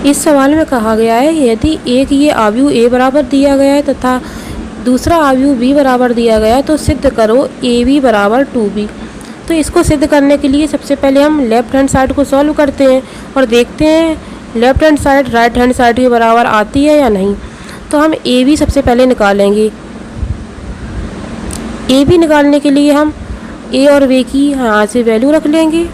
इस सवाल में कहा गया है यदि एक ये आव्यूह ए बराबर दिया गया है तथा दूसरा आव्यूह बी बराबर दिया गया है तो सिद्ध करो ए बी बराबर 2b। तो इसको सिद्ध करने के लिए सबसे पहले हम लेफ्ट हैंड साइड को सॉल्व करते हैं और देखते हैं left hand side right hand side के बराबर आती है या नहीं। तो हम ए बी सबसे पहले निकालेंगे। ए बी निकालने के लिए हम ए और बी की यहाँ से वैल्यू रख लेंगे।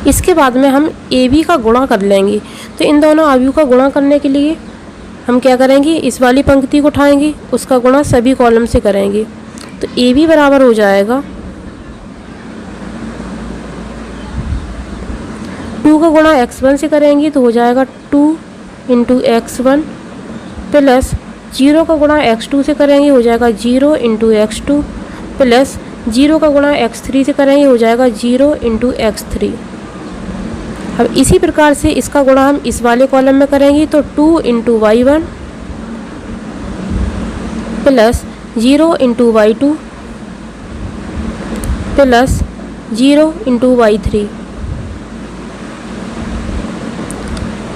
इसके बाद में हम ए बी का गुणा कर लेंगे। तो इन दोनों आव्यूह का गुणा करने के लिए हम क्या करेंगे, इस वाली पंक्ति को उठाएंगे, उसका गुणा सभी कॉलम से करेंगे। तो ए बी बराबर हो जाएगा 2 का गुणा x1 से करेंगे तो हो जाएगा 2 इंटू x1 प्लस 0 का गुणा x2 से करेंगे हो जाएगा 0 इंटू x2 प्लस 0 का गुणा x3 से करेंगे हो जाएगा 0 इंटू x3। अब इसी प्रकार से इसका गुणा हम इस वाले कॉलम में करेंगे तो 2 into y1 plus 0 into y2 plus 0 into y3।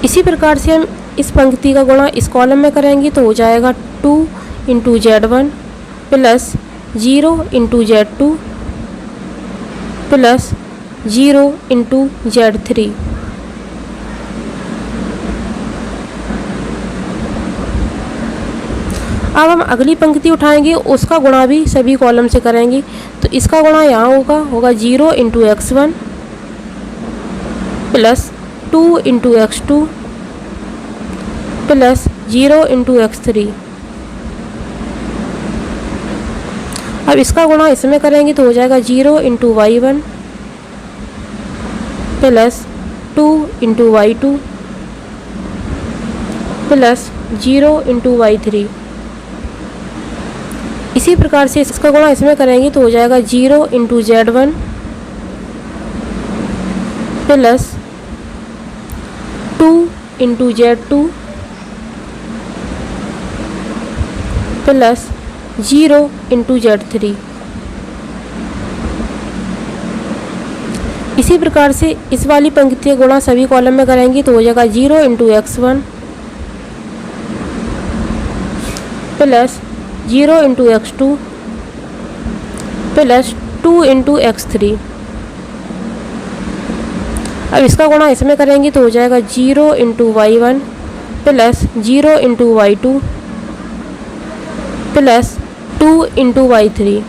इसी प्रकार से हम इस पंक्ति का गुणा इस कॉलम में करेंगे तो हो जाएगा 2 into z1 plus 0 into z2 plus 0 into z3। अब हम अगली पंक्ति उठाएंगे, उसका गुणा भी सभी कॉलम से करेंगे। तो इसका गुणा यहाँ होगा 0 into x1 plus 2 into x2 plus 0 into x3। अब इसका गुणा इसमें करेंगे तो हो जाएगा 0 into y1 plus 2 into y2 plus 0 into y3। इसी प्रकार से इसका गुणा इसमें करेंगे तो हो जाएगा 0 into z1 plus 2 into z2 plus 0 into z3। इसी प्रकार से इस वाली पंक्ति का गुणा सभी कॉलम में करेंगे तो हो जाएगा 0 into x1 plus 0 into x2 plus 2 into x3। अब इसका गुणा इसमें करेंगे तो हो जाएगा 0 into y1 plus 0 into y2 plus 2 into y3।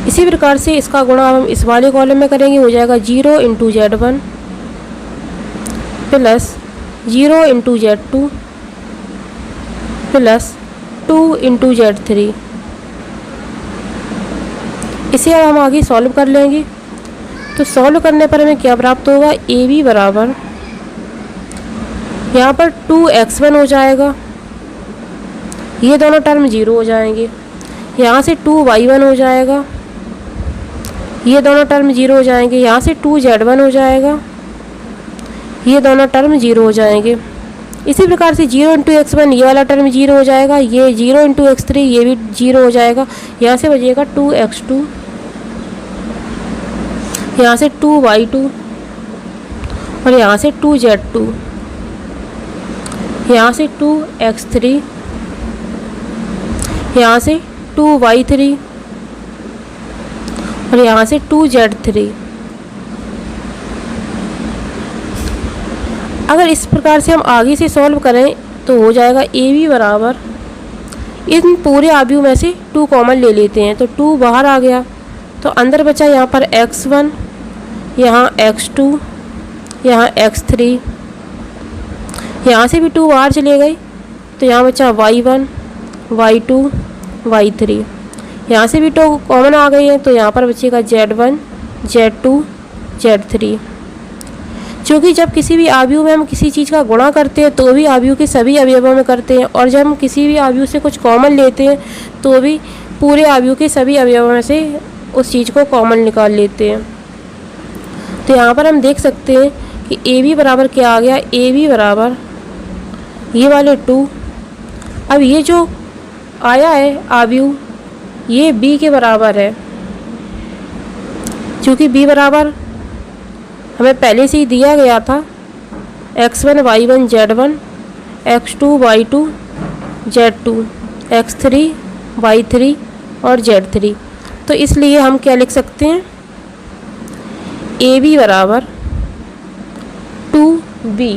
इसी प्रकार से इसका गुणा हम इस वाले कॉलम में करेंगे हो जाएगा 0 into z1 plus 0 into z2 plus 2 into z3। इसे अब हम आगे सॉल्व कर लेंगे। तो सॉल्व करने पर हमें क्या प्राप्त होगा, ए बी बराबर यहाँ पर 2x1 हो जाएगा, ये दोनों टर्म 0 हो जाएंगे। यहाँ से 2y1 हो जाएगा, ये दोनों टर्म 0 हो जाएंगे। यहाँ से 2z1 हो जाएगा, ये दोनों टर्म 0 हो जाएंगे। इसी प्रकार से 0 इंटू x1 ये वाला टर्म 0 हो जाएगा, ये 0 इंटू x3 ये भी 0 हो जाएगा। यहाँ से बचेगा 2x2, यहाँ से 2y2 और यहाँ से 2z2, यहाँ से 2x3, यहाँ से 2y3 और यहाँ से 2z3। अगर इस प्रकार से हम आगे से सॉल्व करें तो हो जाएगा ए बी बराबर, इन पूरे आव्यूह में से 2 कॉमन ले लेते हैं तो 2 बाहर आ गया, तो अंदर बचा यहाँ पर x1, यहाँ x2, यहाँ x3, यहाँ से भी 2 बाहर चले गए तो यहाँ बचा y1, y2, y3। यहाँ से भी 2 कॉमन आ गए हैं तो यहाँ पर बचेगा z1, z2, z3। क्योंकि जब किसी भी आव्यूह में हम किसी चीज़ का गुणा करते हैं तो भी आव्यूह के सभी अवयवों में करते हैं, और जब हम किसी भी आव्यूह से कुछ कॉमन लेते हैं तो भी पूरे आव्यूह के सभी अवयवों में से उस चीज़ को कॉमन निकाल लेते हैं। तो यहाँ पर हम देख सकते हैं कि ए बी बराबर क्या आ गया, ए बी बराबर ये वाले 2। अब ये जो आया है आव्यूह ये बी के बराबर है, चूँकि b बराबर हमें पहले से ही दिया गया था x1 y1 z1, x2 y2 z2, x3 y3 और z3, तो इसलिए हम क्या लिख सकते हैं, ए बी बराबर 2b,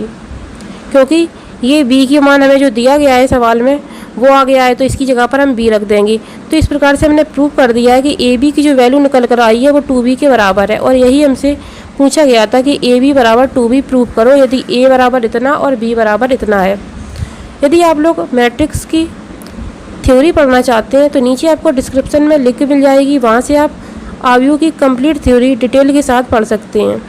क्योंकि ये b के मान हमें जो दिया गया है सवाल में वो आ गया है, तो इसकी जगह पर हम b रख देंगे। तो इस प्रकार से हमने प्रूव कर दिया है कि ए बी की जो वैल्यू निकल कर आई है वो 2b के बराबर है, और यही हमसे पूछा गया था कि ए बी बराबर 2b प्रूव करो यदि a बराबर इतना और b बराबर इतना है। यदि आप लोग मैट्रिक्स की थ्योरी पढ़ना चाहते हैं तो नीचे आपको डिस्क्रिप्शन में लिंक मिल जाएगी, वहाँ से आप आव्यूह की कंप्लीट थ्योरी डिटेल के साथ पढ़ सकते हैं।